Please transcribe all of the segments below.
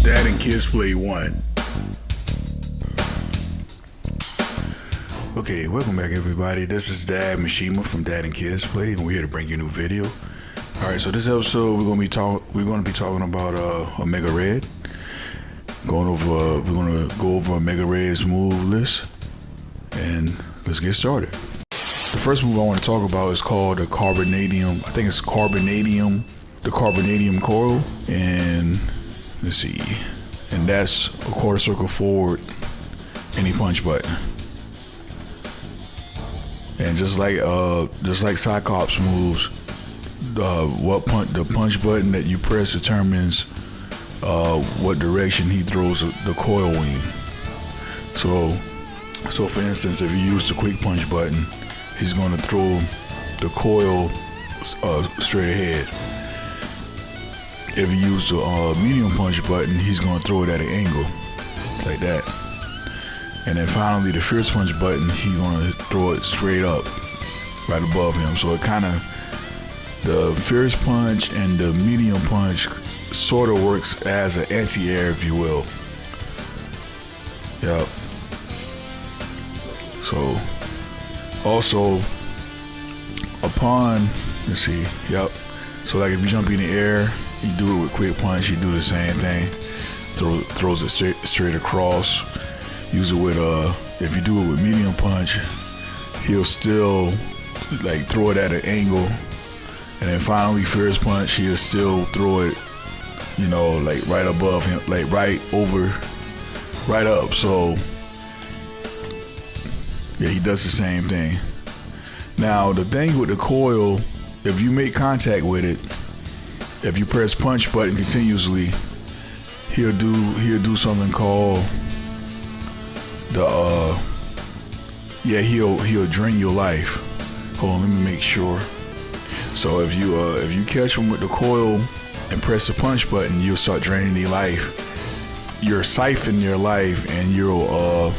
Dad and Kids Play 1. Okay, welcome back everybody. This is Dad Mishima from Dad and Kids Play, and we're here to bring you a new video. Alright, so this episode we're gonna be talking about Omega Red. We're gonna go over Omega Red's move list, and let's get started. The first move I want to talk about is called the Carbonadium. I think it's Carbonadium, the Carbonadium coil, and let's see, and that's a quarter circle forward, any punch button. And just like Cyclops moves, the punch button that you press determines what direction he throws the coil in. So for instance, if you use the quick punch button, he's going to throw the coil straight ahead. If you use the medium punch button, he's going to throw it at an angle, like that. And then finally, the fierce punch button, he's going to throw it straight up, right above him. So it kind of, the fierce punch and the medium punch sort of works as an anti-air, if you will. Yep. So, also, upon, let's see, yep. So like if you jump in the air, you do it with quick punch, you do the same thing. Throws it straight across. Use it with, if you do it with medium punch, he'll still like throw it at an angle. And then finally, fierce punch, he'll still throw it, you know, like right above him, like right up. So, yeah, he does the same thing. Now, the thing with the coil, if you make contact with it, if you press punch button continuously, he'll do something called he'll drain your life. Hold on, let me make sure. So if you catch him with the coil and press the punch button, you'll start draining their life. You're siphoning their life, and you'll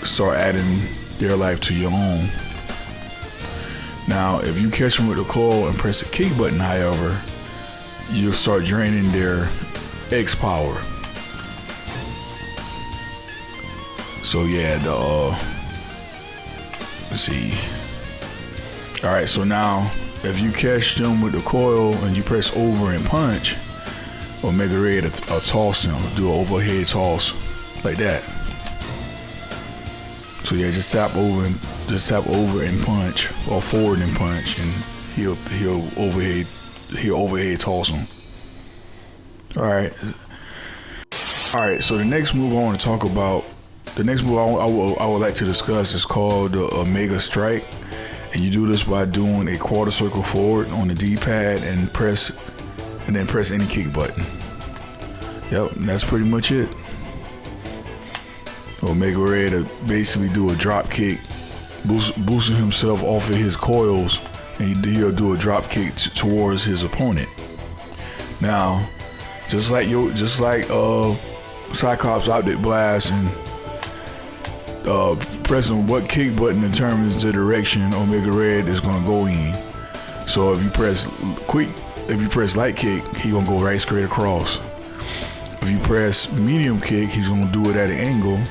start adding their life to your own. Now, if you catch them with the coil and press the kick button, however, you'll start draining their X power. So yeah, let's see. All right, so now if you catch them with the coil and you press over and punch, Omega Red will toss them, do an overhead toss like that. So yeah, just tap over and punch, or forward and punch, and he'll overhead toss them. All right. So the next move I want to talk about, the next move I would like to discuss is called the Omega Strike, and you do this by doing a quarter circle forward on the D-pad and then press any kick button. Yep, and that's pretty much it. Omega Red will basically do a drop kick, boosting himself off of his coils, and he'll do a drop kick towards his opponent. Now, just like Cyclops Optic Blast, and pressing what kick button determines the direction Omega Red is gonna go in. So if you press light kick, he's gonna go right straight across. If you press medium kick, he's gonna do it at an angle.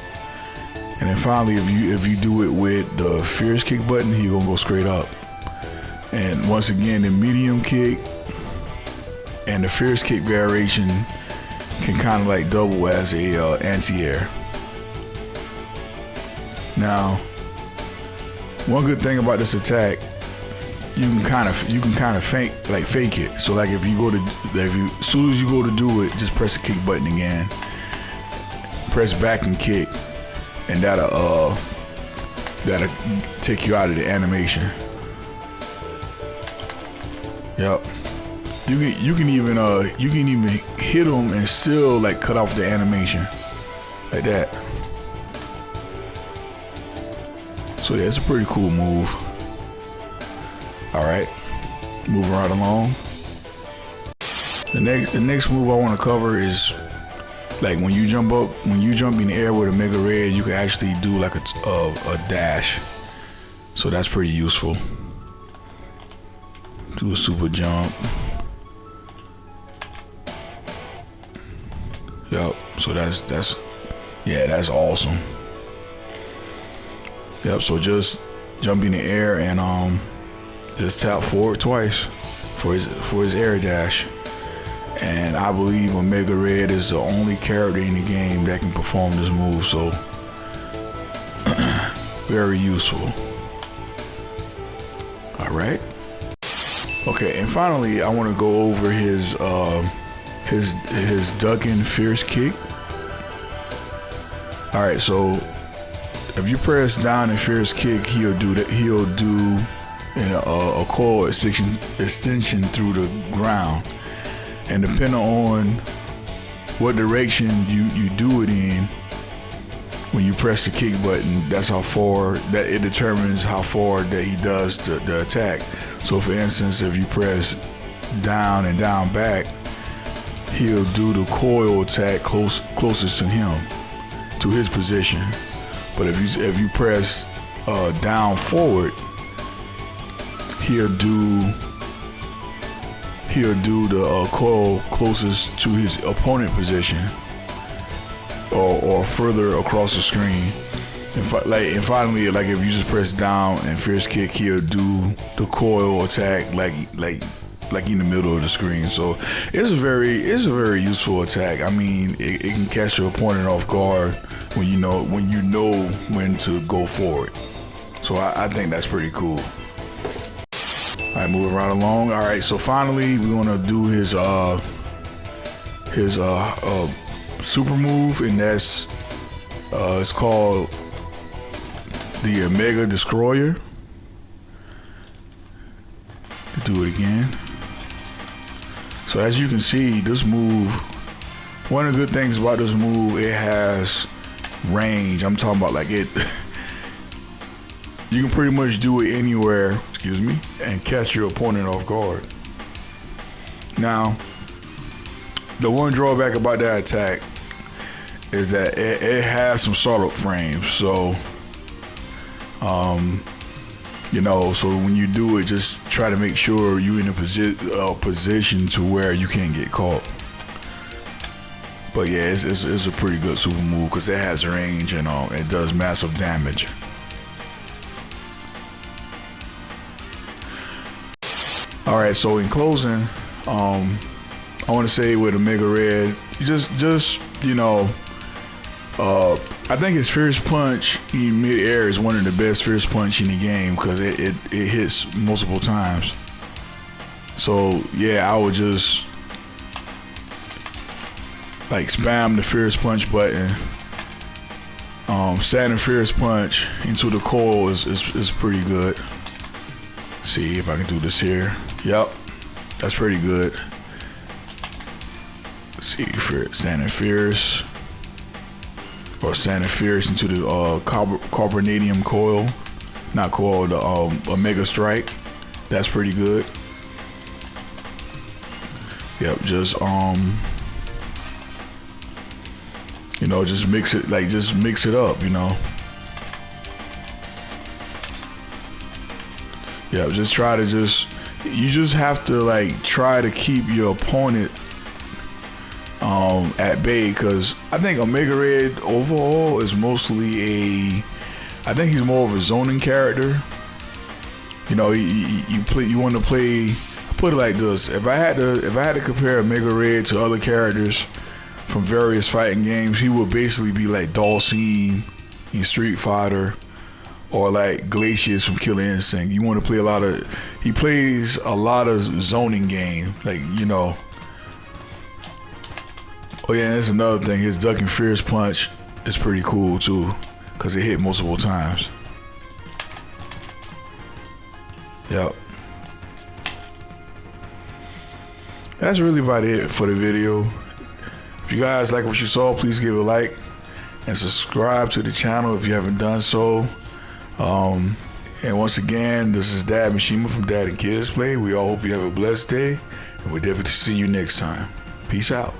And then finally, if you do it with the fierce kick button, he's gonna go straight up. And once again, the medium kick and the fierce kick variation can kind of like double as a anti-air. Now, one good thing about this attack, you can kind of fake it. So like as soon as you go to do it, just press the kick button again, press back and kick, and that'll take you out of the animation. Yep. You can even hit them and still like cut off the animation like that. So yeah, it's a pretty cool move. All right, moving right along. The next move I want to cover is like when you jump in the air with a Omega Red, you can actually do like a dash. So that's pretty useful. Do a super jump. So that's awesome. Yep. So just jump in the air and just tap forward twice for his air dash. And I believe Omega Red is the only character in the game that can perform this move. So very useful. All right. Okay, and finally, I want to go over his Duncan Fierce Kick. All right, so if you press down and Fierce Kick, he'll do a coil extension through the ground, and depending on what direction you do it in, when you press the kick button, that's how far that it determines how far that he does the attack. So for instance, if you press down and down back, he'll do the coil attack closest to him, to his position. But if you press down forward, he'll do the coil closest to his opponent position, or further across the screen. And finally, like if you just press down and Fierce Kick, he'll do the coil attack like in the middle of the screen. So it's a very useful attack. I mean, it can catch your opponent off guard when you know when to go forward. So I think that's pretty cool. All right, moving right along. All right, so finally we're gonna do his super move, and that's it's called the Omega Destroyer. Do it again. So as you can see, this move, one of the good things about this move, it has range. I'm talking about like it. You can pretty much do it anywhere, and catch your opponent off guard. Now, the one drawback about that attack is that it has some startup frames. So, so when you do it, just try to make sure you're in a position to where you can't get caught. But yeah, it's a pretty good super move because it has range and it does massive damage. All right, so in closing, I want to say with Omega Red, I think his Fierce Punch in mid-air is one of the best Fierce Punch in the game because it hits multiple times. So yeah, I would just like spam the Fierce Punch button. Saturn Fierce Punch into the coil is pretty good. See if I can do this here. Yep, that's pretty good. Let's see, Saturn Fierce. Or Santa Fierce into the Carbonadium coil, not coil, the Omega Strike. That's pretty good. Yep, just just mix it up, Yeah, just try to you just have to try to keep your opponent at bay, because I think Omega Red overall is mostly I think he's more of a zoning character. You want to play. I put it like this: if I had to compare Omega Red to other characters from various fighting games, he would basically be like Dhalsim in Street Fighter, or like Glacius from Killer Instinct. You want to play he plays a lot of zoning game, Oh yeah, and that's another thing. His Duncan Fierce Punch is pretty cool too, because it hit multiple times. Yep. That's really about it for the video. If you guys like what you saw, please give it a like and subscribe to the channel if you haven't done so. And once again, this is Dad Mishima from Dad and Kids Play. We all hope you have a blessed day, and we'll definitely see you next time. Peace out.